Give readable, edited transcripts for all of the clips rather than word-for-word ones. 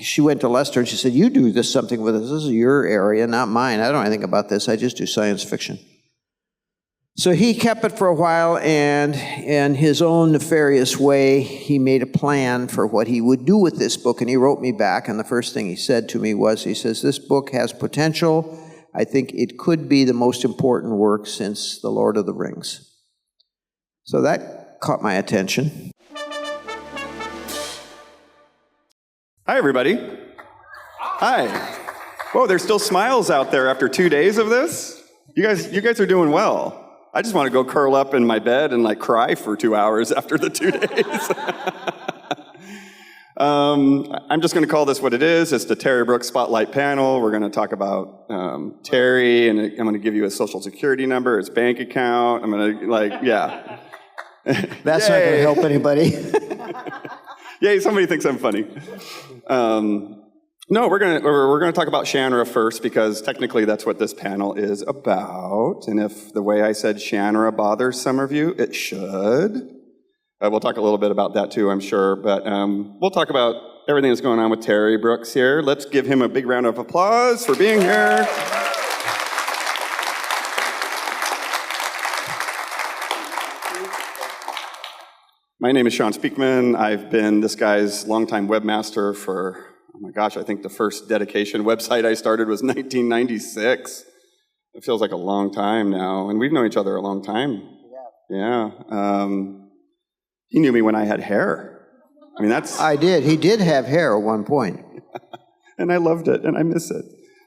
she went to Lester and she said, "You do this something with this. This is your area, not mine. I don't know anything about this. I just do science fiction." So he kept it for a while, and in his own nefarious way, he made a plan for what he would do with this book, and he wrote me back, and the first thing he said to me was, he says, "This book has potential. I think it could be the most important work since The Lord of the Rings." So that caught my attention. Hi, everybody. Hi. Whoa, there's still smiles out there after 2 days of this? You guys are doing well. I just want to go curl up in my bed and like cry for 2 hours after the 2 days. I'm just going to call this what it is. It's the Terry Brooks Spotlight panel. We're going to talk about Terry, and I'm going to give you a social security number, his bank account. I'm going to, yeah. That's not going to help anybody. Yay, somebody thinks I'm funny. No, we're gonna talk about Shannara first, because technically that's what this panel is about. And if the way I said Shannara bothers some of you, it should. We'll talk a little bit about that too, I'm sure. But we'll talk about everything that's going on with Terry Brooks here. Let's give him a big round of applause for being here. My name is Shawn Speakman. I've been this guy's longtime webmaster for, oh my gosh, I think the first dedication website I started was 1996. It feels like a long time now, and we've known each other a long time. Yeah. He knew me when I had hair. I mean, that's... I did. He did have hair at one point. And I loved it, and I miss it.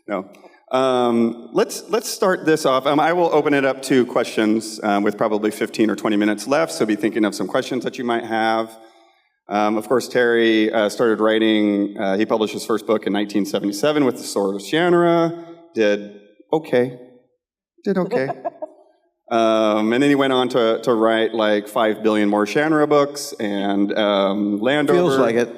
No. Let's start this off. I will open it up to questions with probably 15 or 20 minutes left, so be thinking of some questions that you might have. Of course, Terry started writing, he published his first book in 1977 with the Sword of Shannara, did okay. And then he went on to write like 5 billion more Shannara books, and Landover. Feels like it.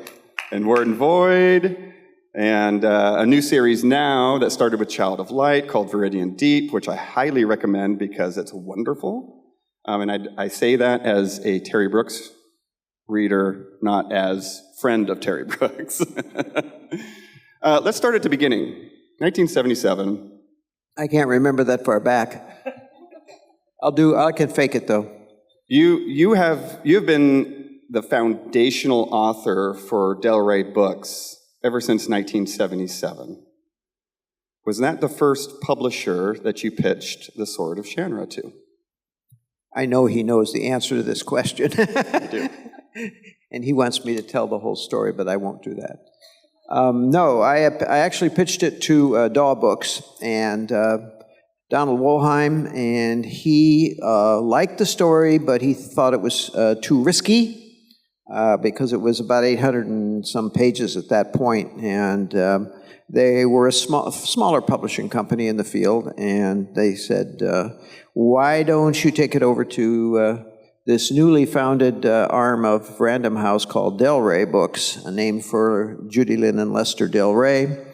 And Word and Void. And a new series now that started with Child of Light called Viridian Deep, which I highly recommend because it's wonderful. And I say that as a Terry Brooks reader, not as friend of Terry Brooks. Let's start at the beginning. 1977. I can't remember that far back. I can fake it though. You have been the foundational author for Del Rey books ever since 1977. Was that the first publisher that you pitched The Sword of Shannara to? I know he knows the answer to this question. I do. And he wants me to tell the whole story, but I won't do that. No, I actually pitched it to Daw Books and Donald Wollheim, and he liked the story, but he thought it was too risky. Because it was about 800 and some pages at that point, and they were a smaller publishing company in the field, and they said, why don't you take it over to this newly founded arm of Random House called Del Rey Books, named for Judy Lynn and Lester Del Rey,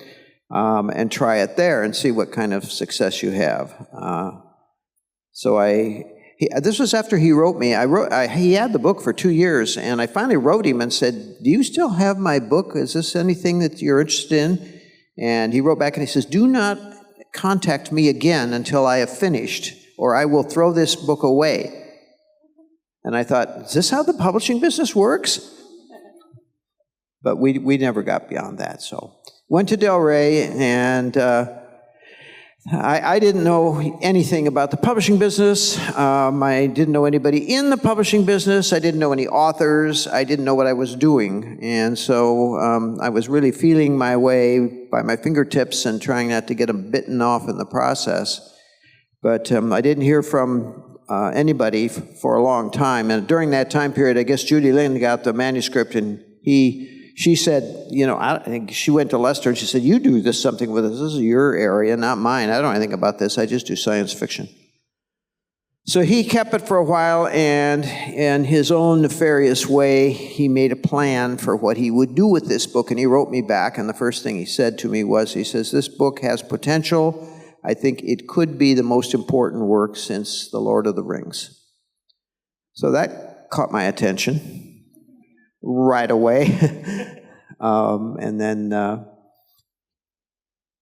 and try it there and see what kind of success you have. This was after he wrote me. He had the book for 2 years, and I finally wrote him and said, "Do you still have my book? Is this anything that you're interested in?" And he wrote back and he says, "Do not contact me again until I have finished, or I will throw this book away." And I thought, is this how the publishing business works? But we never got beyond that. So went to Del Rey, and I didn't know anything about the publishing business. I didn't know anybody in the publishing business. I didn't know any authors. I didn't know what I was doing. And so I was really feeling my way by my fingertips and trying not to get them bitten off in the process. But I didn't hear from anybody for a long time. And during that time period, I guess Judy Lynn got the manuscript, and she said, I think she went to Lester and she said, "You do this something with this. This is your area, not mine. I don't know anything about this. I just do science fiction." So he kept it for a while, and in his own nefarious way, he made a plan for what he would do with this book, and he wrote me back, and the first thing he said to me was, he says, "This book has potential. I think it could be the most important work since The Lord of the Rings." So that caught my attention right away. And then,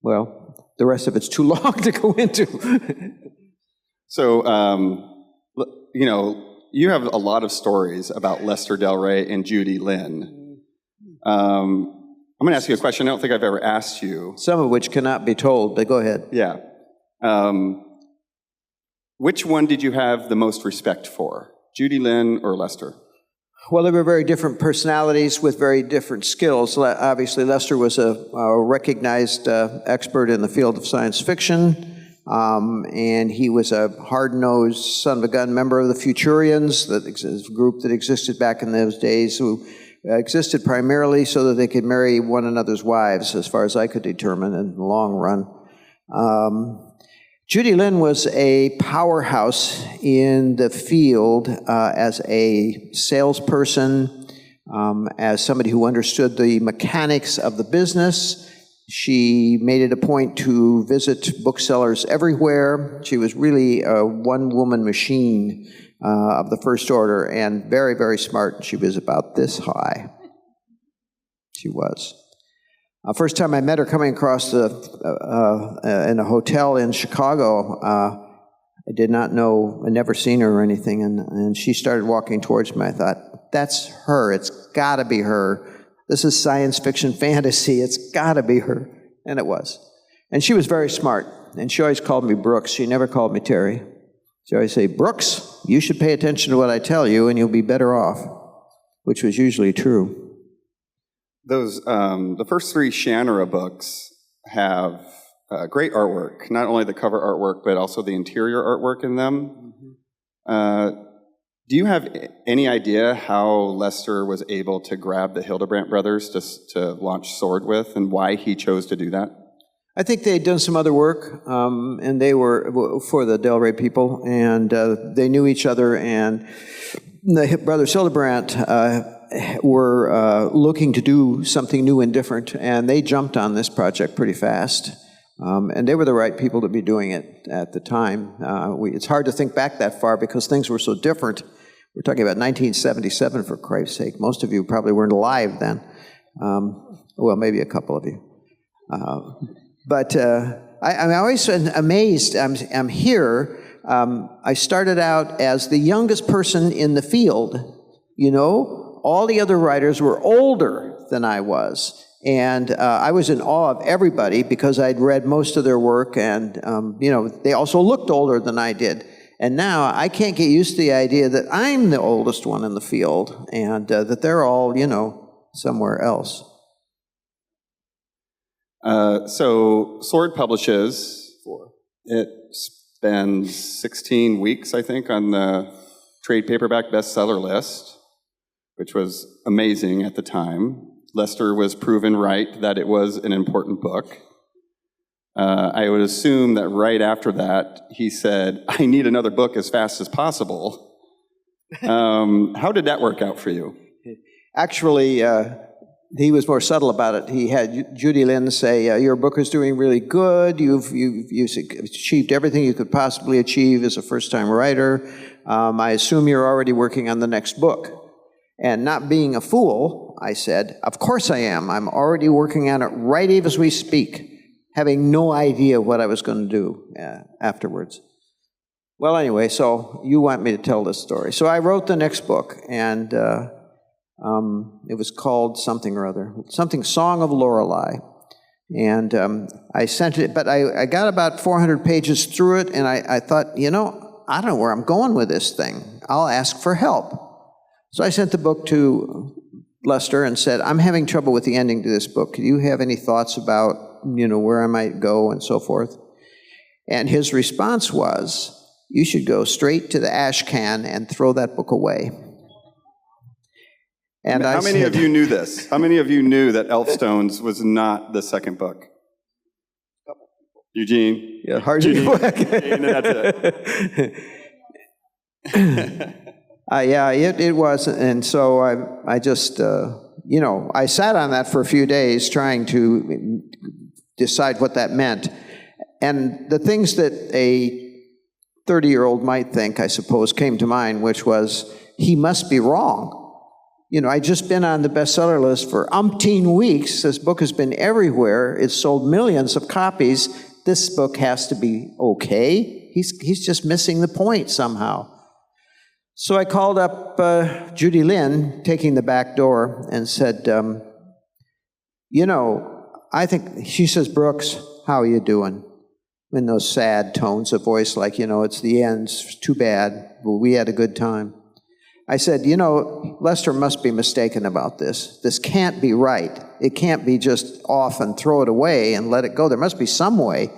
well, the rest of it's too long to go into. So, you know, you have a lot of stories about Lester Del Rey and Judy Lynn. I'm going to ask you a question I don't think I've ever asked you. Some of which cannot be told, but go ahead. Yeah. Which one did you have the most respect for, Judy Lynn or Lester? Well, they were very different personalities with very different skills. Obviously, Lester was a recognized expert in the field of science fiction. And he was a hard-nosed son-of-a-gun member of the Futurians, a group that existed back in those days, who existed primarily so that they could marry one another's wives, as far as I could determine in the long run. Judy Lynn was a powerhouse in the field as a salesperson, as somebody who understood the mechanics of the business. She made it a point to visit booksellers everywhere. She was really a one-woman machine of the first order, and very, very smart. She was about this high. She was. First time I met her coming across in a hotel in Chicago, I did not know, I'd never seen her or anything, and she started walking towards me. I thought, that's her. It's got to be her. This is science fiction fantasy. It's got to be her. And it was. And she was very smart. And she always called me Brooks. She never called me Terry. She always say, Brooks, you should pay attention to what I tell you and you'll be better off, which was usually true. Those, the first 3 Shannara books have great artwork, not only the cover artwork, but also the interior artwork in them. Mm-hmm. Do you have any idea how Lester was able to grab the Hildebrandt brothers to launch Sword with, and why he chose to do that? I think they'd done some other work, and they were for the Del Rey people, and they knew each other, and the brothers Hildebrandt were looking to do something new and different, and they jumped on this project pretty fast. And they were the right people to be doing it at the time. It's hard to think back that far because things were so different. We're talking about 1977, for Christ's sake. Most of you probably weren't alive then. Well, maybe a couple of you. But I'm always amazed. I'm here. I started out as the youngest person in the field. You know, all the other writers were older than I was. And I was in awe of everybody because I'd read most of their work, and you know, they also looked older than I did. And now I can't get used to the idea that I'm the oldest one in the field, and that they're all, you know, somewhere else. So Sword publishes. It spends 16 weeks, I think, on the trade paperback bestseller list, which was amazing at the time. Lester was proven right that it was an important book. I would assume that right after that, he said, I need another book as fast as possible. How did that work out for you? Actually, he was more subtle about it. He had Judy Lynn say, your book is doing really good. You've achieved everything you could possibly achieve as a first-time writer. I assume you're already working on the next book. And not being a fool, I said, of course I am. I'm already working on it right as we speak, having no idea what I was going to do afterwards. Well, anyway, so you want me to tell this story. So I wrote the next book, and it was called something or other, something Song of Lorelei. And I sent it, but I got about 400 pages through it, and I thought, you know, I don't know where I'm going with this thing. I'll ask for help. So I sent the book to Lester and said, I'm having trouble with the ending to this book. Do you have any thoughts about, you know, where I might go and so forth? And his response was, you should go straight to the ash can and throw that book away. And how many of you knew this? How many of you knew that Elfstones was not the second book? Eugene? Yeah, hard to Eugene, that's it. Yeah, it was, and so I just, you know, I sat on that for a few days trying to decide what that meant. And the things that a 30-year-old might think, I suppose, came to mind, which was, he must be wrong. You know, I'd just been on the bestseller list for umpteen weeks. This book has been everywhere. It's sold millions of copies. This book has to be okay. He's just missing the point somehow. So I called up Judy Lynn, taking the back door, and said, you know, I think, she says, Brooks, how are you doing? In those sad tones of voice, like, you know, it's the end, it's too bad, but we had a good time. I said, you know, Lester must be mistaken about this. This can't be right. It can't be just off and throw it away and let it go. There must be some way.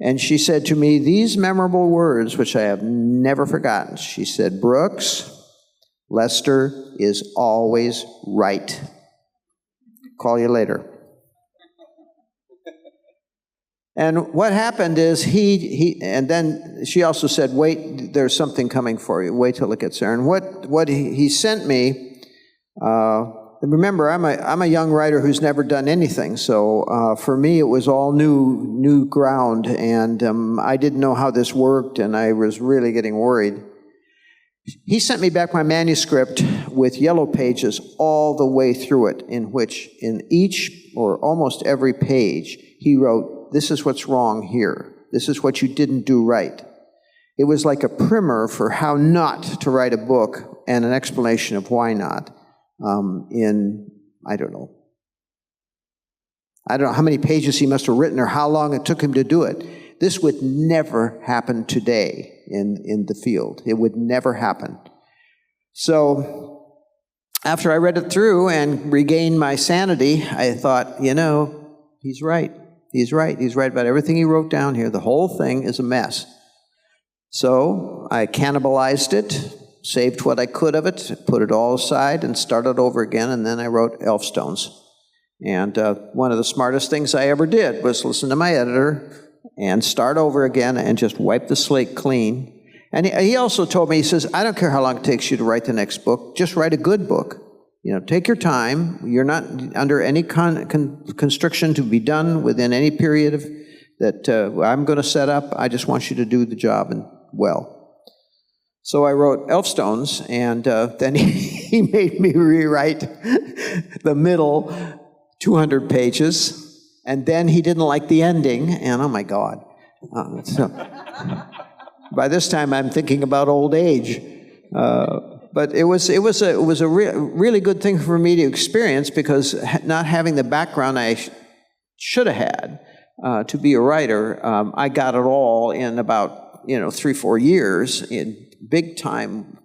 And she said to me these memorable words, which I have never forgotten. She said, Brooks, Lester is always right. Call you later. And what happened is and then she also said, wait, there's something coming for you. Wait till it gets there. And what he sent me, remember, I'm a young writer who's never done anything. So for me, it was all new ground. And I didn't know how this worked, and I was really getting worried. He sent me back my manuscript with yellow pages all the way through it, in which in each or almost every page, he wrote, this is what's wrong here. This is what you didn't do right. It was like a primer for how not to write a book and an explanation of why not I don't know how many pages he must have written or how long it took him to do it. This would never happen today in the field. It would never happen. So after I read it through and regained my sanity, I thought, you know, he's right. He's right. He's right about everything he wrote down here. The whole thing is a mess. So I cannibalized it, saved what I could of it, put it all aside, and started over again, and then I wrote Elfstones. And one of the smartest things I ever did was listen to my editor and start over again and just wipe the slate clean. And he also told me, he says, I don't care how long it takes you to write the next book, just write a good book. You know, take your time. You're not under any constriction to be done within any period that I'm going to set up. I just want you to do the job and well. So I wrote Elfstones, and then he made me rewrite the middle 200 pages, and then he didn't like the ending, and oh my God. So by this time, I'm thinking about old age. But it was a really good thing for me to experience, because not having the background I should have had to be a writer, I got it all in about 3-4 years in big time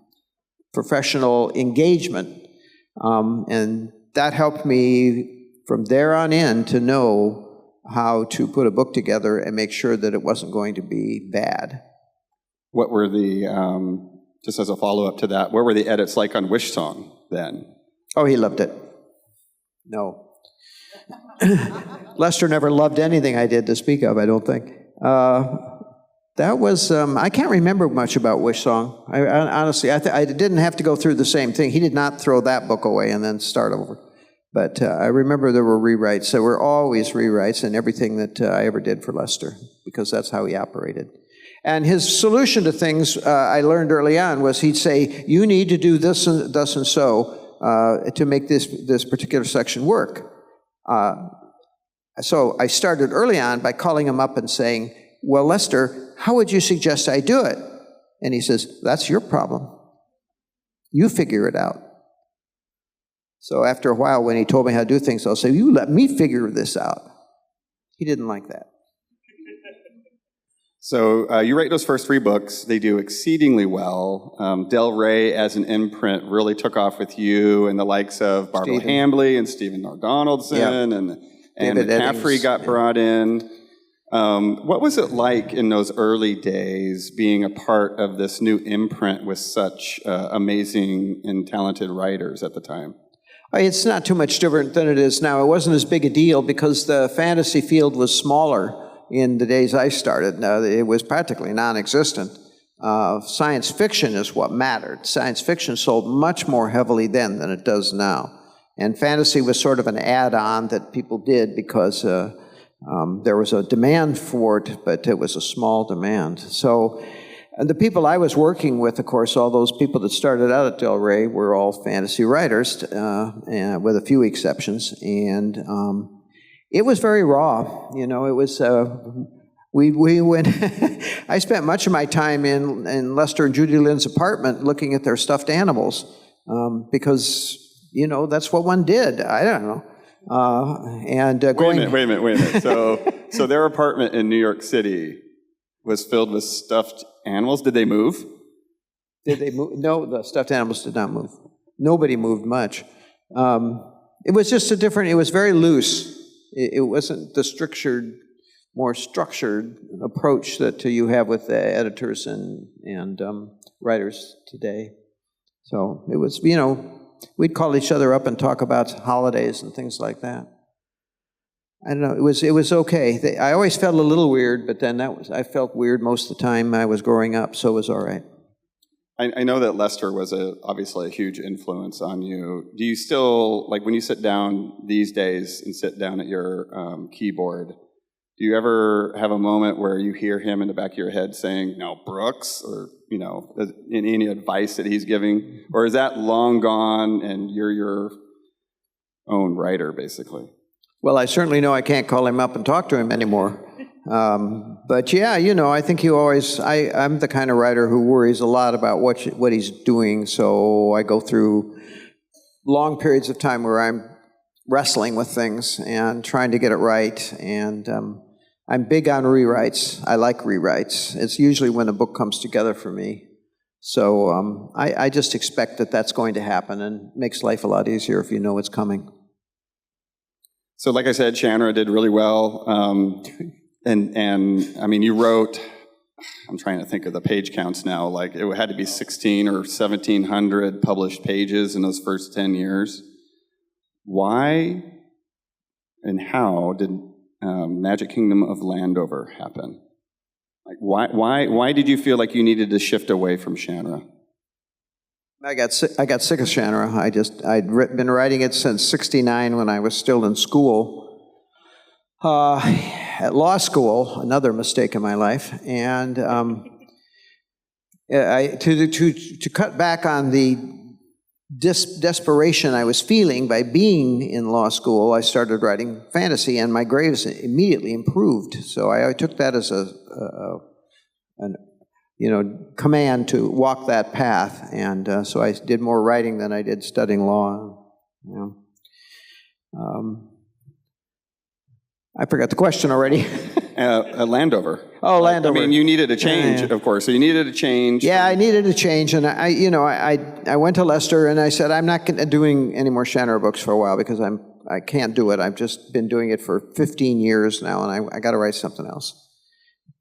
professional engagement, and that helped me from there on in to know how to put a book together and make sure that it wasn't going to be bad. What were the just as a follow-up to that, what were the edits like on Wishsong then? Oh, he loved it. No. Lester never loved anything I did to speak of, I don't think. That was, I can't remember much about Wishsong. Honestly, I didn't have to go through the same thing. He did not throw that book away and then start over. But I remember there were rewrites. There were always rewrites in everything that I ever did for Lester, because that's how he operated. And his solution to things, I learned early on, was he'd say, you need to do this and thus and so to make this particular section work. So I started early on by calling him up and saying, well, Lester, how would you suggest I do it? And he says, that's your problem. You figure it out. So after a while, when he told me how to do things, I'll say, you let me figure this out. He didn't like that. So you write those first 3 books. They do exceedingly well. Del Rey as an imprint really took off with you and the likes of Barbara Hambly and Stephen Donaldson, and Caffrey got brought in. What was it like in those early days being a part of this new imprint with such amazing and talented writers at the time? It's not too much different than it is now. It wasn't as big a deal because the fantasy field was smaller in the days I started. It was practically non-existent. Science fiction is what mattered. Science fiction sold much more heavily then than it does now. And fantasy was sort of an add-on that people did because there was a demand for it, but it was a small demand. So And the people I was working with, of course, all those people that started out at Del Rey were all fantasy writers, and with a few exceptions. And it was very raw. You know, it was, we went, I spent much of my time in Lester and Judy Lynn's apartment looking at their stuffed animals, because, you know, that's what one did. I don't know. Wait a minute. So their apartment in New York City was filled with stuffed animals. Did they move? Did they move? No, the stuffed animals did not move. Nobody moved much. It was just a different, it was very loose. It wasn't the more structured approach that you have with the editors and writers today. So it was, you know, we'd call each other up and talk about holidays and things like that. I don't know, it was okay. I always felt a little weird, but then I felt weird most of the time I was growing up, so it was all right. I know that Lester was obviously a huge influence on you. Do you still, like when you sit down these days and sit down at your keyboard, do you ever have a moment where you hear him in the back of your head saying, "No, Brooks," or, you know, any advice that he's giving? Or is that long gone and you're your own writer, basically? Well, I certainly know I can't call him up and talk to him anymore. But yeah, you know, I think I'm the kind of writer who worries a lot about what he's doing, so I go through long periods of time where I'm wrestling with things and trying to get it right, and I'm big on rewrites. I like rewrites. It's usually when a book comes together for me. So I just expect that that's going to happen, and it makes life a lot easier if you know it's coming. So like I said, Shannara did really well. And I mean, you wrote, I'm trying to think of the page counts now, like it had to be 16 or 1,700 published pages in those first 10 years. Why and how did Magic Kingdom of Landover happen? Like, why did you feel like you needed to shift away from Shannara? I got sick of Shannara. I'd been writing it since '69 when I was still in school. At law school, another mistake in my life, and to cut back on the desperation I was feeling by being in law school, I started writing fantasy, and my grades immediately improved. So I took that as a command to walk that path, and so I did more writing than I did studying law. You know. I forgot the question already. Landover. Oh, Landover. I mean, you needed a change, of course. So you needed a change. Yeah, I needed a change, and I went to Lester and I said, I'm not doing any more Shannara books for a while because I can't do it. I've just been doing it for 15 years now, and I got to write something else.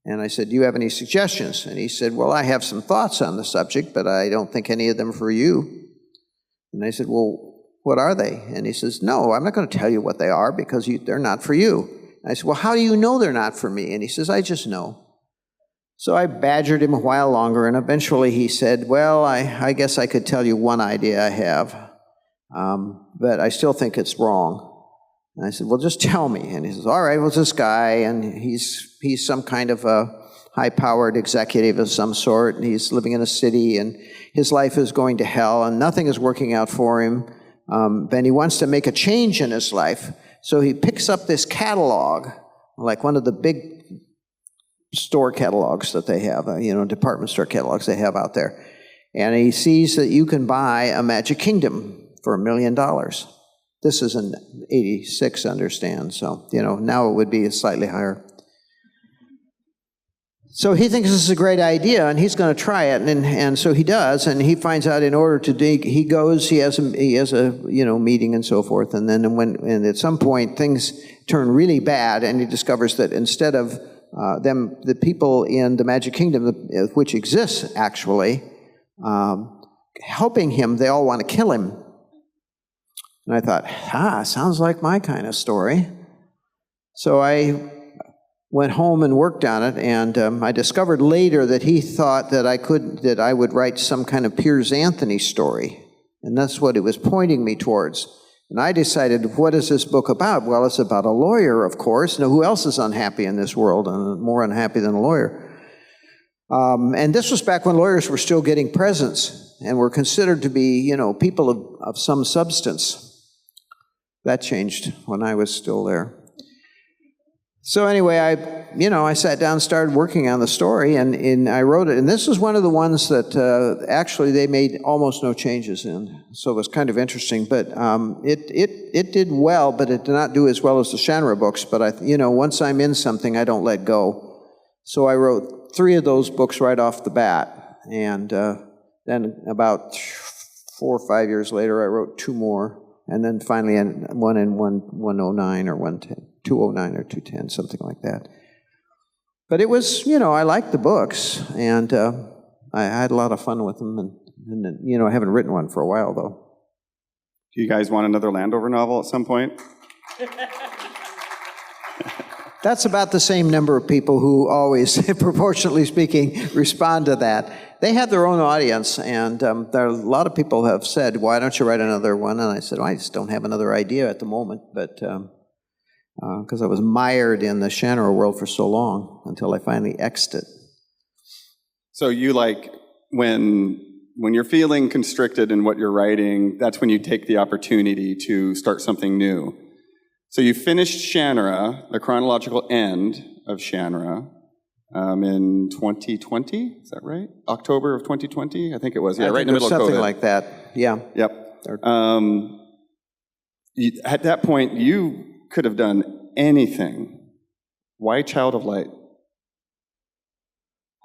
And I said, do you have any suggestions? And he said, well, I have some thoughts on the subject, but I don't think any of them are for you. And I said, well, what are they? And he says, no, I'm not going to tell you what they are because they're not for you. And I said, well, how do you know they're not for me? And he says, I just know. So I badgered him a while longer, and eventually he said, well, I guess I could tell you one idea I have, but I still think it's wrong. And I said, well, just tell me. And he says, all right, well, it's this guy, and he's some kind of a high-powered executive of some sort, and he's living in a city, and his life is going to hell, and nothing is working out for him. And he wants to make a change in his life. So he picks up this catalog, like one of the big store catalogs that they have, department store catalogs they have out there. And he sees that you can buy a Magic Kingdom for $1 million. This is in '86, understand, so, now it would be slightly higher. So he thinks this is a great idea, and he's going to try it, and so he does, and he finds out in order to dig, he goes, he has a meeting and so forth, and then and at some point things turn really bad, and he discovers that instead of the people in the Magic Kingdom, which exists actually, helping him, they all want to kill him. And I thought, sounds like my kind of story. So I went home and worked on it, and I discovered later that he thought that I would write some kind of Piers Anthony story, and that's what it was pointing me towards. And I decided, what is this book about? Well, it's about a lawyer, of course. Now, who else is unhappy in this world, and more unhappy than a lawyer? And this was back when lawyers were still getting presents and were considered to be, people of some substance. That changed when I was still there. So anyway, I sat down and started working on the story, and I wrote it. And this is one of the ones that actually they made almost no changes in. So it was kind of interesting. But it did well, but it did not do as well as the Shannara books. But once I'm in something, I don't let go. So I wrote 3 of those books right off the bat, and then about 4 or 5 years later, I wrote 2 more. And then finally, one in 109 or 110, 209 or 210, something like that. But it was, I liked the books, and I had a lot of fun with them. And I haven't written one for a while, though. Do you guys want another Landover novel at some point? That's about the same number of people who always, proportionately speaking, respond to that. They have their own audience, and there are a lot of people have said, why don't you write another one? And I said, well, I just don't have another idea at the moment, but because I was mired in the Shannara world for so long until I finally X'd it. So you when you're feeling constricted in what you're writing, that's when you take the opportunity to start something new. So you finished Shannara, the chronological end of Shannara, in 2020, is that right? October of 2020? I think it was, yeah, right in the middle of COVID. Something like that, yeah. Yep. At that point, you could have done anything. Why Child of Light?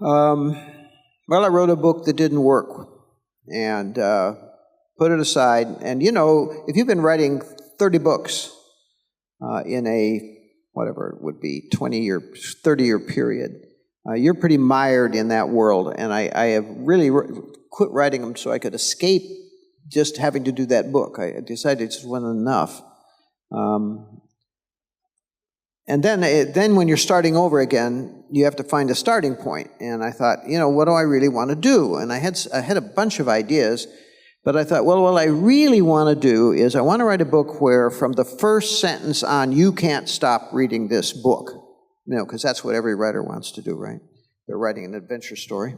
Well, I wrote a book that didn't work, and put it aside. And if you've been writing 30 books in a, whatever it would be, 20-year, 30-year period, you're pretty mired in that world. And I have really quit writing them so I could escape just having to do that book. I decided it just wasn't enough. And then when you're starting over again, you have to find a starting point. And I thought, what do I really want to do? And I had a bunch of ideas, but I thought, well, what I really want to do is I want to write a book where from the first sentence on, you can't stop reading this book. Because that's what every writer wants to do, right? They're writing an adventure story.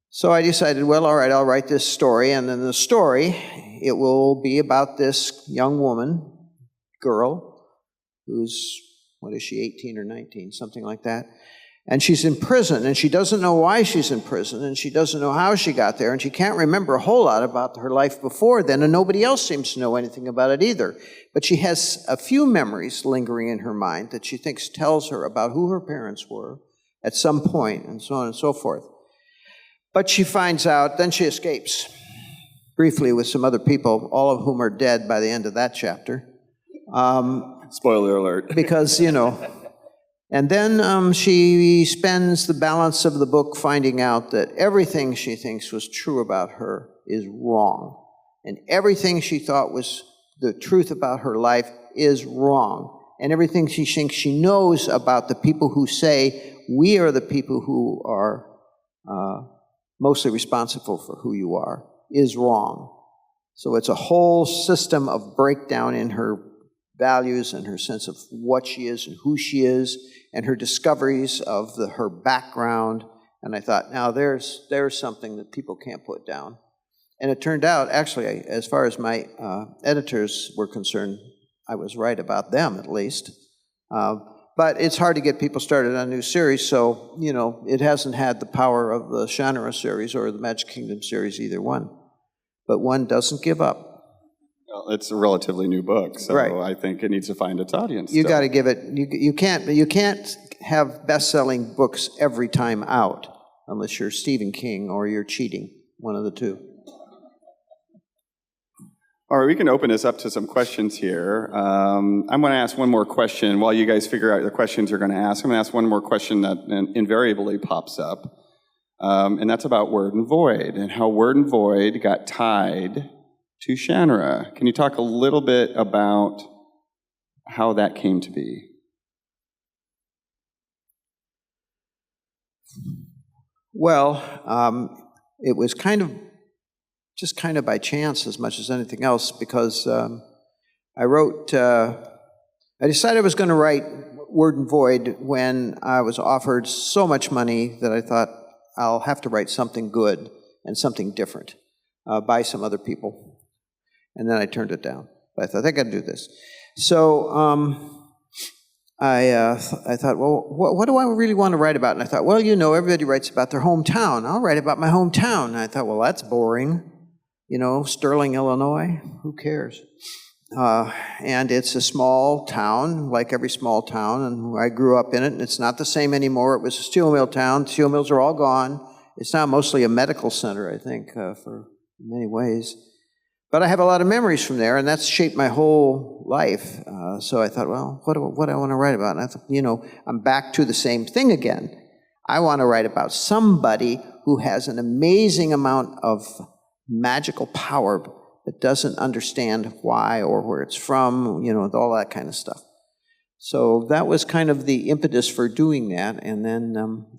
So I decided, well, all right, I'll write this story, and then the story, it will be about this young girl, who's, 18 or 19, something like that. And she's in prison, and she doesn't know why she's in prison, and she doesn't know how she got there, and she can't remember a whole lot about her life before then, and nobody else seems to know anything about it either. But she has a few memories lingering in her mind that she thinks tells her about who her parents were at some point, and so on and so forth. But she finds out, then she escapes, briefly with some other people, all of whom are dead by the end of that chapter. Spoiler alert. Because, and then she spends the balance of the book finding out that everything she thinks was true about her is wrong. And everything she thought was the truth about her life is wrong. And everything she thinks she knows about the people who say, we are the people who are mostly responsible for who you are, is wrong. So it's a whole system of breakdown in her values and her sense of what she is and who she is, and her discoveries of her background. And I thought, now there's something that people can't put down. And it turned out, actually, as far as my editors were concerned, I was right about them, at least. But it's hard to get people started on a new series, so, it hasn't had the power of the Shannara series or the Magic Kingdom series, either one. But one doesn't give up. Well, it's a relatively new book, so right. I think it needs to find its audience. You got to give it. You can't have best-selling books every time out unless you're Stephen King or you're cheating. One of the two. All right, we can open this up to some questions here. I'm going to ask one more question while you guys figure out the questions you're going to ask. I'm going to ask one more question that invariably pops up, and that's about Word and Void and how Word and Void got tied to Shannara. Can you talk a little bit about how that came to be? Well, it was just kind of by chance as much as anything else, because I decided I was going to write Word and Void when I was offered so much money that I thought I'll have to write something good and something different by some other people. And then I turned it down. But I thought, I got to do this. So I thought, well, what do I really want to write about? And I thought, well, everybody writes about their hometown. I'll write about my hometown. And I thought, well, that's boring. Sterling, Illinois, who cares? And it's a small town, like every small town, and I grew up in it, and it's not the same anymore. It was a steel mill town. Steel mills are all gone. It's now mostly a medical center, I think, for many ways. But I have a lot of memories from there, and that's shaped my whole life. So I thought, well, what do I want to write about? And I thought, I'm back to the same thing again. I want to write about somebody who has an amazing amount of magical power, but doesn't understand why or where it's from, all that kind of stuff. So that was kind of the impetus for doing that, and then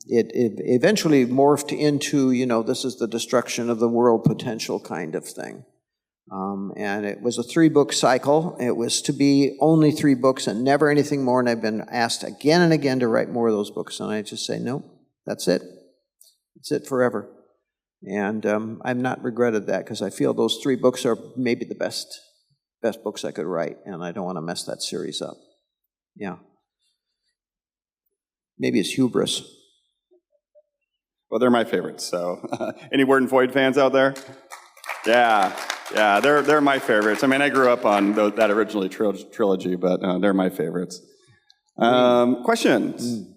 it eventually morphed into, this is the destruction of the world potential kind of thing. And it was a 3-book cycle. It was to be only 3 books and never anything more, and I've been asked again and again to write more of those books, and I just say, no, that's it. That's it forever. And I've not regretted that, because I feel those 3 books are maybe the best books I could write, and I don't want to mess that series up. Yeah. Maybe it's hubris. Well, they're my favorites, so any Word and Void fans out there? Yeah, they're my favorites. I mean, I grew up on that originally trilogy, but they're my favorites. Questions?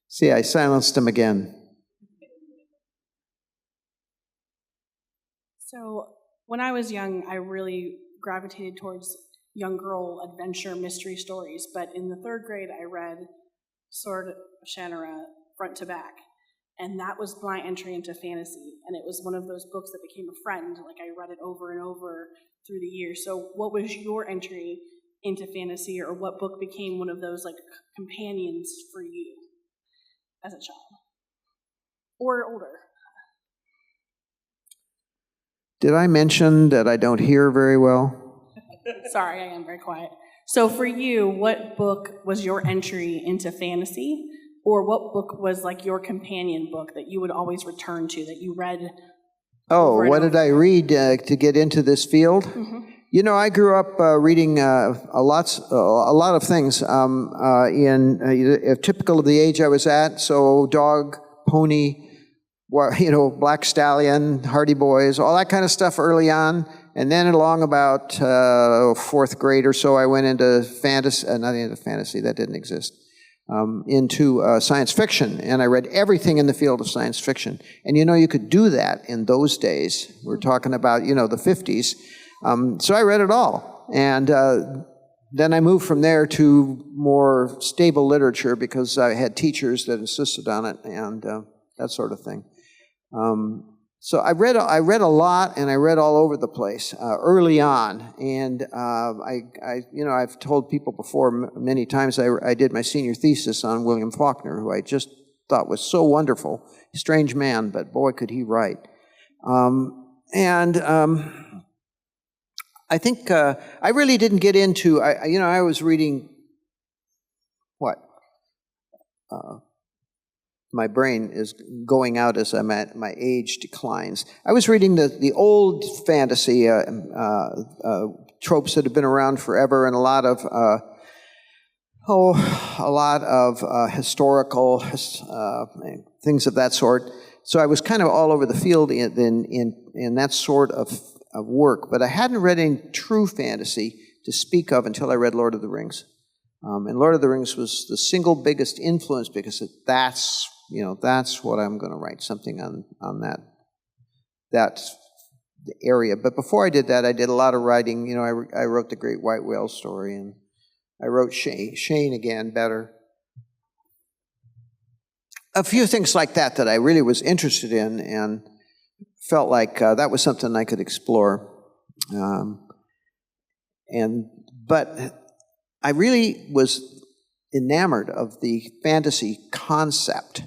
See, I silenced him again. So when I was young, I really gravitated towards young girl adventure mystery stories, but in the 3rd grade, I read Sword of Shannara front to back, and that was my entry into fantasy, and it was one of those books that became a friend. Like, I read it over and over through the years. So what was your entry into fantasy, or what book became one of those, companions for you as a child? Or older? Did I mention that I don't hear very well? Sorry, I am very quiet. So for you, what book was your entry into fantasy? Or what book was your companion book that you would always return to, that you read? Oh, what did I read to get into this field? Mm-hmm. I grew up reading a lot of things typical of the age I was at. So dog, pony, Black Stallion, Hardy Boys, all that kind of stuff early on. And then along about 4th grade or so, I went into fantasy, not into fantasy, that didn't exist, into science fiction. And I read everything in the field of science fiction. And you could do that in those days. We're talking about, the 50s. So I read it all. And then I moved from there to more stable literature, because I had teachers that insisted on it, and that sort of thing. So I read a lot, and I read all over the place early on. And I've told people before many times I did my senior thesis on William Faulkner, who I just thought was so wonderful. Strange man, but boy, could he write. I think I really didn't get into. I was reading what. My brain is going out as my age declines. I was reading the old fantasy tropes that have been around forever, and a lot of historical things of that sort. So I was kind of all over the field in that sort of work, but I hadn't read any true fantasy to speak of until I read Lord of the Rings. And Lord of the Rings was the single biggest influence, because that's what I'm going to write, something on that area. But before I did that, I did a lot of writing. I wrote the Great White Whale story, and I wrote Shane again better. A few things like that I really was interested in and felt like that was something I could explore. But I really was enamored of the fantasy concept,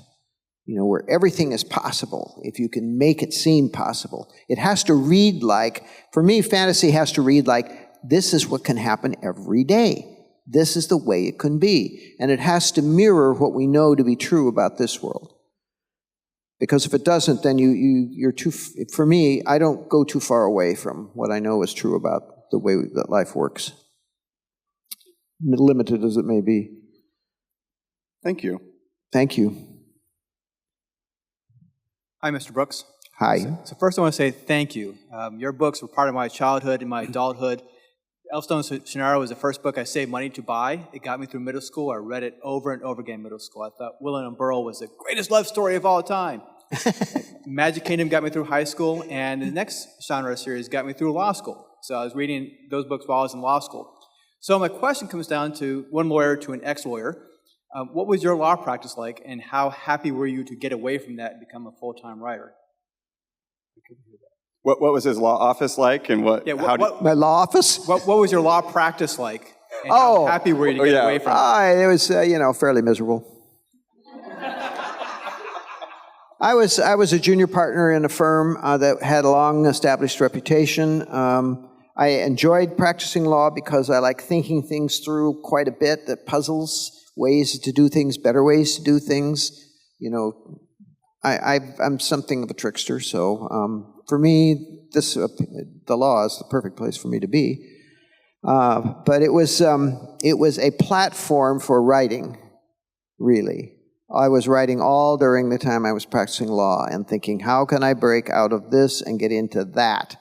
where everything is possible if you can make it seem possible. It has to read for me, fantasy has to read like, this is what can happen every day. This is the way it can be. And it has to mirror what we know to be true about this world. Because if it doesn't, then you're too, for me, I don't go too far away from what I know is true about the way that life works. Limited as it may be. Thank you. Thank you. Hi, Mr. Brooks. Hi. So first I want to say thank you. Your books were part of my childhood and my adulthood. Elfstones of Shannara was the first book I saved money to buy. It got me through middle school. I read it over and over again in middle school. I thought William and Burl was the greatest love story of all time. Magic Kingdom got me through high school, and the next Shannara series got me through law school. So I was reading those books while I was in law school. So my question comes down to one lawyer to an ex-lawyer. What was your law practice like, and how happy were you to get away from that and become a full-time writer? What was his law office like, and My law office? What was your law practice like, and how happy were you to get away from it? It was, fairly miserable. I was a junior partner in a firm that had a long-established reputation. I enjoyed practicing law because I like thinking things through quite a bit, that puzzles, ways to do things, better ways to do things. I'm something of a trickster, so for me, the law is the perfect place for me to be. But it was a platform for writing, really. I was writing all during the time I was practicing law and thinking, how can I break out of this and get into that?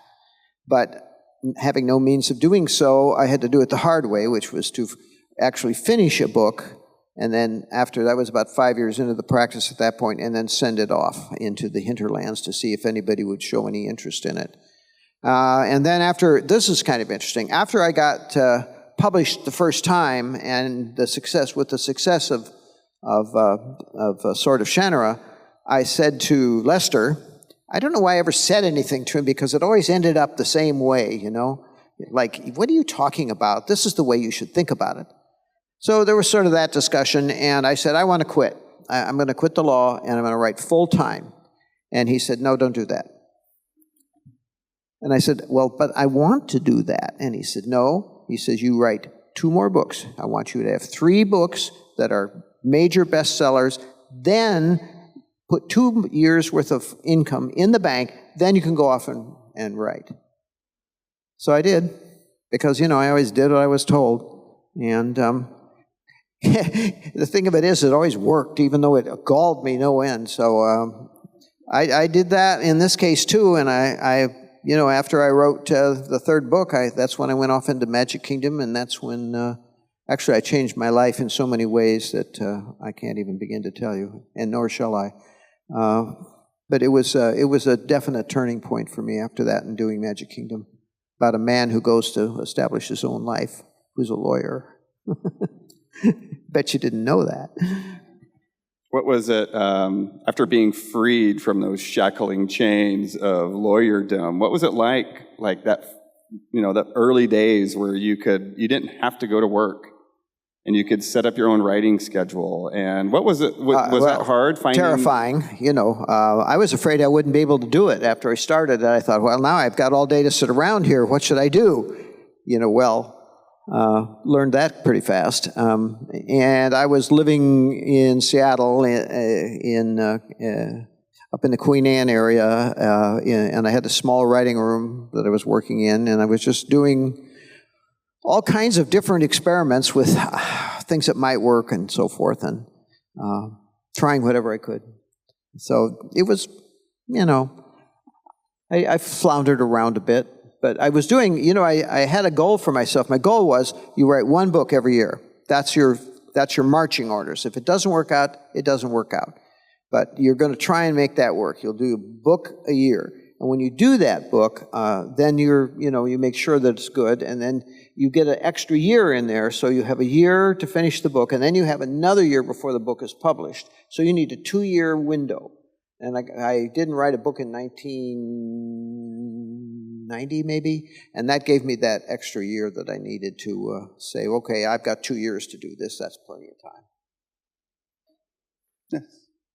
But having no means of doing so, I had to do it the hard way, which was to actually finish a book, and then after that was about 5 years into the practice at that point, and then send it off into the hinterlands to see if anybody would show any interest in it. And then this is kind of interesting, after I got published the first time, and the success of Sword of Shannara, I said to Lester, I don't know why I ever said anything to him, because it always ended up the same way, Like, what are you talking about? This is the way you should think about it. So there was sort of that discussion, and I said, I want to quit. I'm going to quit the law, and I'm going to write full-time. And he said, no, don't do that. And I said, well, but I want to do that. And he said, no. He says, you write 2 more books. I want you to have 3 books that are major bestsellers, then put 2 years' worth of income in the bank, then you can go off and write. So I did, because, I always did what I was told. And the thing of it is, it always worked, even though it galled me no end. So I did that in this case, too, and I after I wrote the 3rd book, that's when I went off into Magic Kingdom, and that's when... Actually, I changed my life in so many ways that I can't even begin to tell you, and nor shall I. But it was a definite turning point for me after that in doing Magic Kingdom, about a man who goes to establish his own life, who's a lawyer. Bet you didn't know that. What was it, after being freed from those shackling chains of lawyerdom, what was it like that, the early days where you didn't have to go to work, and you could set up your own writing schedule? And what was it? Was that hard? Terrifying. I was afraid I wouldn't be able to do it after I started. And I thought, well, now I've got all day to sit around here. What should I do? Learned that pretty fast. And I was living in Seattle, up in the Queen Anne area, and I had a small writing room that I was working in, and I was just doing all kinds of different experiments with things that might work and so forth, and trying whatever I could. So it was, I floundered around a bit, but I was doing, I had a goal for myself. My goal was, you write 1 book every year. That's your marching orders. If it doesn't work out, it doesn't work out. But you're going to try and make that work. You'll do a book a year. And when you do that book, then you make sure that it's good, and then you get an extra year in there, so you have a year to finish the book, and then you have another year before the book is published. So you need a 2-year window. And I didn't write a book in 1990, maybe, and that gave me that extra year that I needed to say, okay, I've got 2 years to do this. That's plenty of time. Yes.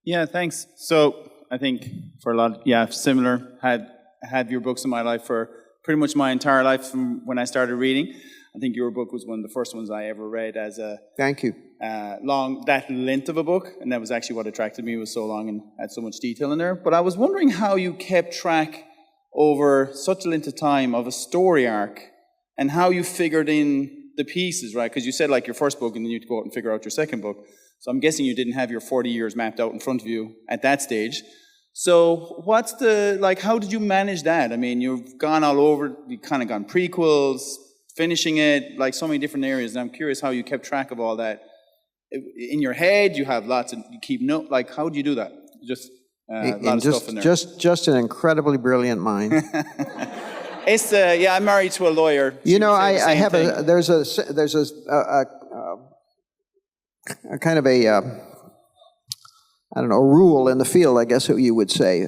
Yeah, thanks. So I think for a lot, similar. Had your books in my life for pretty much my entire life from when I started reading. I think your book was one of the first ones I ever read as a Thank you. that length of a book, and that was actually what attracted me. It was so long and had so much detail in there. But I was wondering how you kept track over such a length of time of a story arc, and how you figured in the pieces, right? Because you said like your first book, and then you'd go out and figure out your second book. So I'm guessing you didn't have your 40 years mapped out in front of you at that stage. So what's how did you manage that? I mean, you've gone all over, you've kind of gone prequels, finishing it, like so many different areas. And I'm curious how you kept track of all that. In your head, you have lots of, you keep note, like how do you do that? Just a lot of stuff in there. Just an incredibly brilliant mind. It's, I'm married to a lawyer. You know, I have thing. there's a kind of a, I don't know, rule in the field, I guess you would say,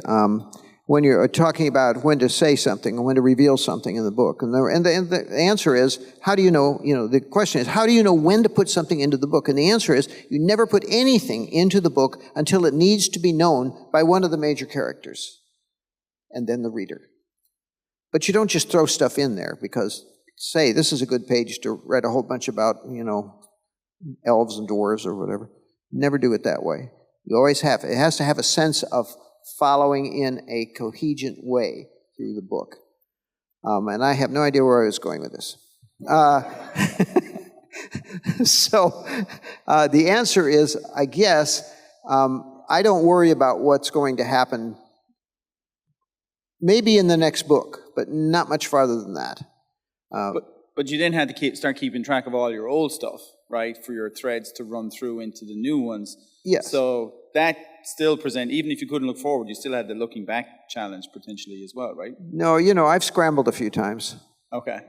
when you're talking about when to say something and when to reveal something in the book. And the answer is, how do you know, the question is, how do you know when to put something into the book? And the answer is, you never put anything into the book until it needs to be known by one of the major characters, and then the reader. But you don't just throw stuff in there because, say, this is a good page to write a whole bunch about, elves and dwarves or whatever. Never do it that way. You always have, it has to have a sense of following in a coherent way through the book. And I have no idea where I was going with this. So the answer is, I guess, I don't worry about what's going to happen maybe in the next book, but not much farther than that. But you then had to start keeping track of all your old stuff, right, for your threads to run through into the new ones. Yes. So that still even if you couldn't look forward, you still had the looking back challenge potentially as well, right? No, I've scrambled a few times. Okay.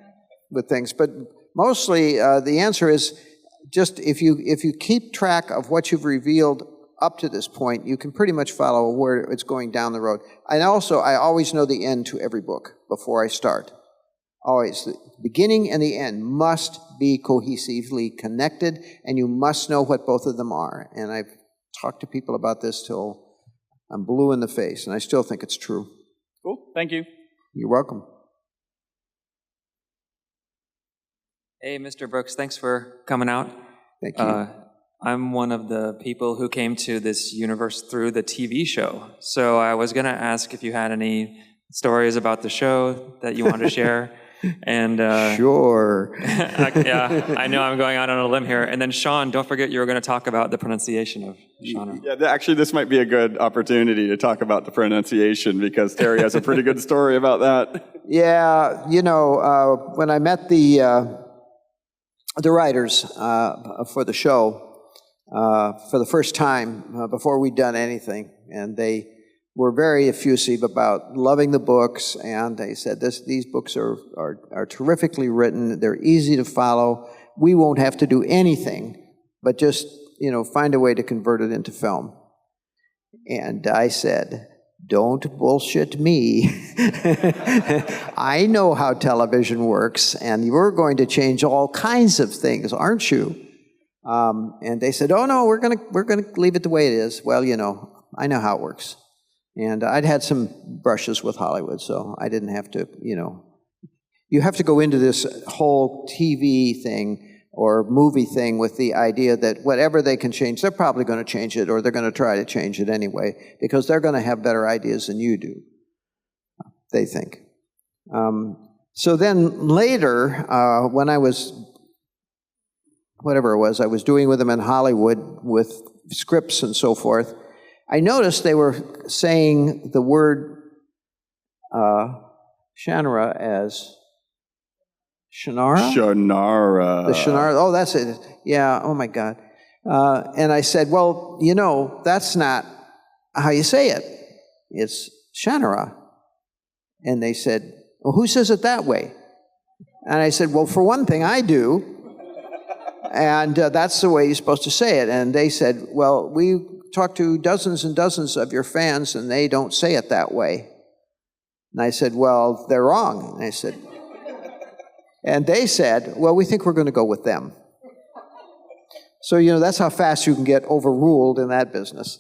With things, but mostly the answer is just if you keep track of what you've revealed up to this point, you can pretty much follow where it's going down the road. And also, I always know the end to every book before I start. Always. The beginning and the end must be cohesively connected, and you must know what both of them are. And I've talked to people about this till I'm blue in the face, and I still think it's true. Cool. Thank you. You're welcome. Hey, Mr. Brooks, thanks for coming out. Thank you. I'm one of the people who came to this universe through the TV show. So I was going to ask if you had any stories about the show that you want to share. And Sure. Yeah, I know I'm going out on a limb here. And then Shawn, don't forget you were going to talk about the pronunciation of Shannara. Yeah, actually, this might be a good opportunity to talk about the pronunciation because Terry has a pretty good story about that. Yeah, when I met the writers for the show for the first time before we'd done anything, and they were very effusive about loving the books, and they said these books are terrifically written, they're easy to follow, we won't have to do anything but just find a way to convert it into film. And I said, don't bullshit me. I know how television works, and you're going to change all kinds of things, aren't you? And they said, oh no, we're gonna leave it the way it is. Well, I know how it works. And I'd had some brushes with Hollywood, so I didn't have to, You have to go into this whole TV thing or movie thing with the idea that whatever they can change, they're probably going to change it, or they're going to try to change it anyway, because they're going to have better ideas than you do, they think. So then later, when I was, whatever it was, I was doing with them in Hollywood with scripts and so forth, I noticed they were saying the word Shannara as Shannara? Shannara. The Shannara. Oh, that's it. Yeah, oh my God. And I said, well, that's not how you say it. It's Shannara. And they said, well, who says it that way? And I said, well, for one thing, I do. And that's the way you're supposed to say it. And they said, well, we talked to dozens and dozens of your fans, and they don't say it that way. And I said, well, they're wrong. And they said, well, we think we're going to go with them. So, that's how fast you can get overruled in that business.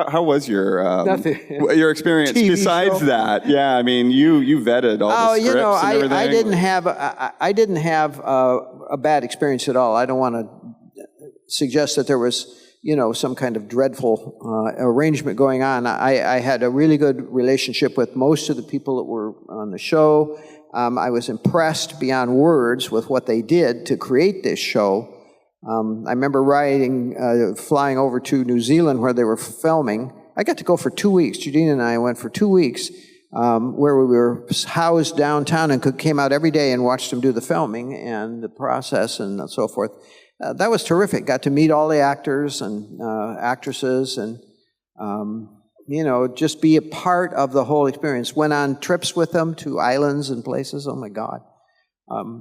How was your Nothing. your experience TV besides show? that? Yeah, I mean, you vetted all the scripts and everything. I didn't have a bad experience at all. I don't want to suggest that there was, some kind of dreadful arrangement going on. I had a really good relationship with most of the people that were on the show. I was impressed beyond words with what they did to create this show. I remember flying over to New Zealand where they were filming. I got to go for 2 weeks. Judine and I went for 2 weeks where we were housed downtown and came out every day and watched them do the filming and the process and so forth. That was terrific. Got to meet all the actors and actresses and, just be a part of the whole experience. Went on trips with them to islands and places. Oh, my God.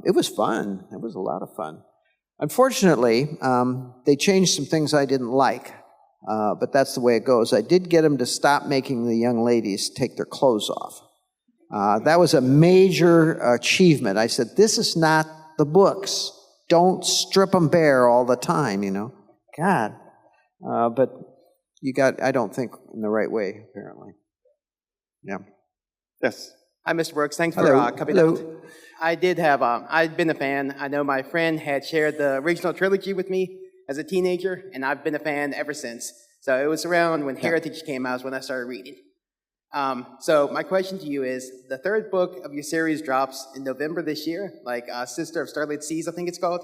It was fun. It was a lot of fun. Unfortunately, they changed some things I didn't like, but that's the way it goes. I did get them to stop making the young ladies take their clothes off. That was a major achievement. I said, this is not the books. Don't strip them bare all the time, God. But I don't think in the right way, apparently. Yeah. Yes. Hi, Mr. Brooks. Thanks for coming Hello. out. I did have, I've been a fan. I know my friend had shared the original trilogy with me as a teenager, and I've been a fan ever since. So it was around when Heritage came out when I started reading. So my question to you is, the third book of your series drops in November this year, like Sister of Starlit Seas, I think it's called.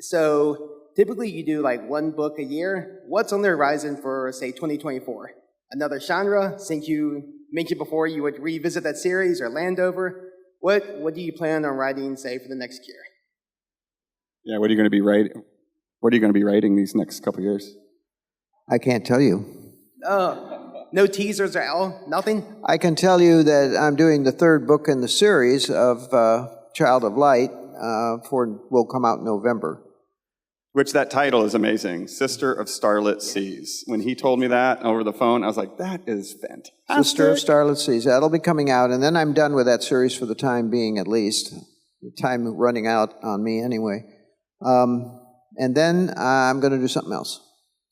So typically you do like one book a year. What's on the horizon for, say, 2024? Another genre, since you mentioned before you would revisit that series, or Landover? What do you plan on writing, say, for the next year? Yeah, what are you going to be writing? What are you going to be writing these next couple of years? I can't tell you. No teasers or all? Nothing? I can tell you that I'm doing the third book in the series of Child of Light. Will come out in November. Which that title is amazing, Sister of Starlit Seas. When he told me that over the phone, I was like, that is fantastic. Sister of Starlit Seas. That'll be coming out, and then I'm done with that series for the time being, at least. The time running out on me anyway. And then I'm going to do something else.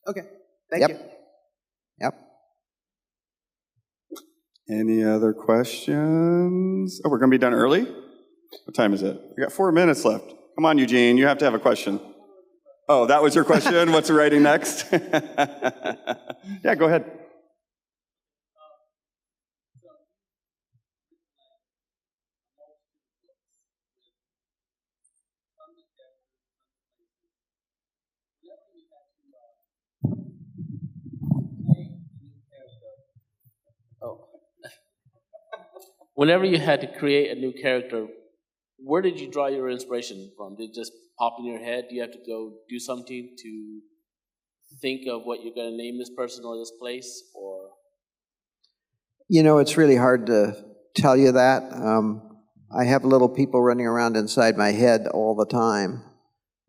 Okay. Thank you. Yep. Any other questions? Oh, we're going to be done early? What time is it? We got 4 minutes left. Come on, Eugene, you have to have a question. Oh, that was your question? What's writing next? Yeah, go ahead. Whenever you had to create a new character, where did you draw your inspiration from? Did it just pop in your head? Do you have to go do something to think of what you're going to name this person or this place? Or It's really hard to tell you that. I have little people running around inside my head all the time.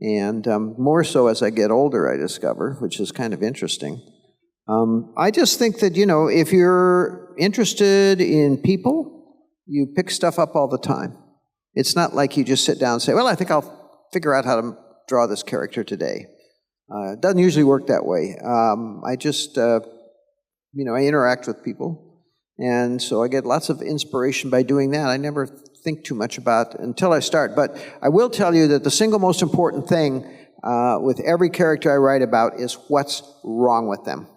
And more so as I get older, I discover, which is kind of interesting. I just think that, if you're interested in people, you pick stuff up all the time. It's not like you just sit down and say, well, I think I'll figure out how to draw this character today. It doesn't usually work that way. I just, I interact with people, and so I get lots of inspiration by doing that. I never think too much about it until I start. But I will tell you that the single most important thing with every character I write about is what's wrong with them.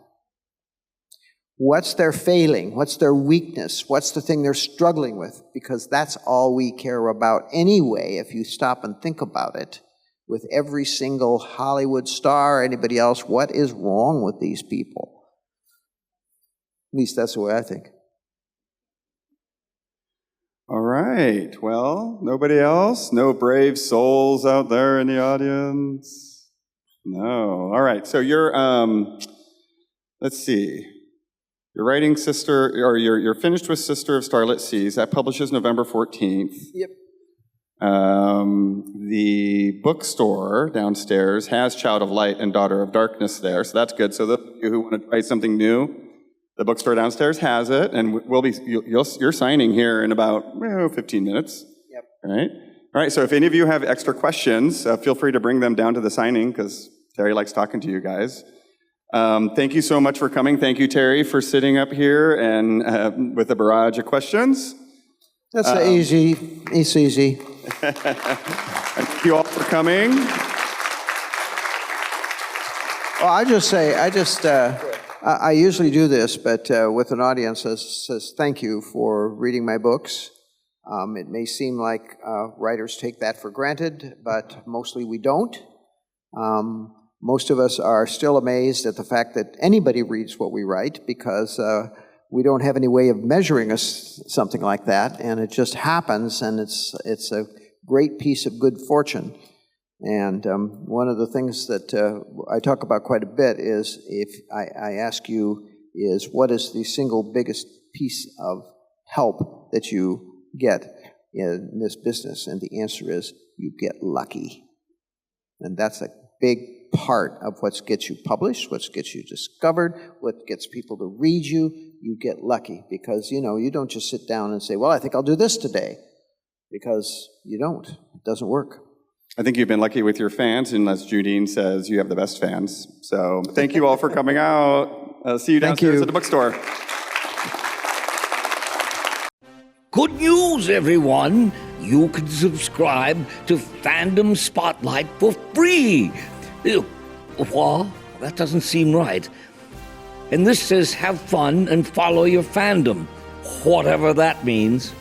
What's their failing? What's their weakness? What's the thing they're struggling with? Because that's all we care about anyway, if you stop and think about it. With every single Hollywood star or anybody else, what is wrong with these people? At least that's the way I think. All right. Well, nobody else? No brave souls out there in the audience? No. All right. So you're, let's see. You're writing you're finished with Sister of Starlit Seas. That publishes November 14th. Yep. The bookstore downstairs has Child of Light and Daughter of Darkness there, so that's good. So those of you who want to write something new, the bookstore downstairs has it, and you're signing here in about 15 minutes. Yep. All right. All right. So if any of you have extra questions, feel free to bring them down to the signing because Terry likes talking to you guys. Thank you so much for coming. Thank you, Terry, for sitting up here and with a barrage of questions. That's easy. It's easy. Thank you all for coming. Well, I usually do this, but with an audience that says thank you for reading my books. It may seem like writers take that for granted, but mostly we don't. Most of us are still amazed at the fact that anybody reads what we write, because we don't have any way of measuring something like that, and it just happens, and it's a great piece of good fortune. And one of the things that I talk about quite a bit is, if I ask you, is what is the single biggest piece of help that you get in this business? And the answer is, you get lucky. And that's a big part of what gets you published, what gets you discovered, what gets people to read you. You get lucky, because, you don't just sit down and say, well, I think I'll do this today, because you don't. It doesn't work. I think you've been lucky with your fans, and as Judine says, you have the best fans. So thank you all for coming out. See you downstairs at the bookstore. Good news, everyone! You can subscribe to Fandom Spotlite for free. What? That doesn't seem right. And this says have fun and follow your fandom, whatever that means.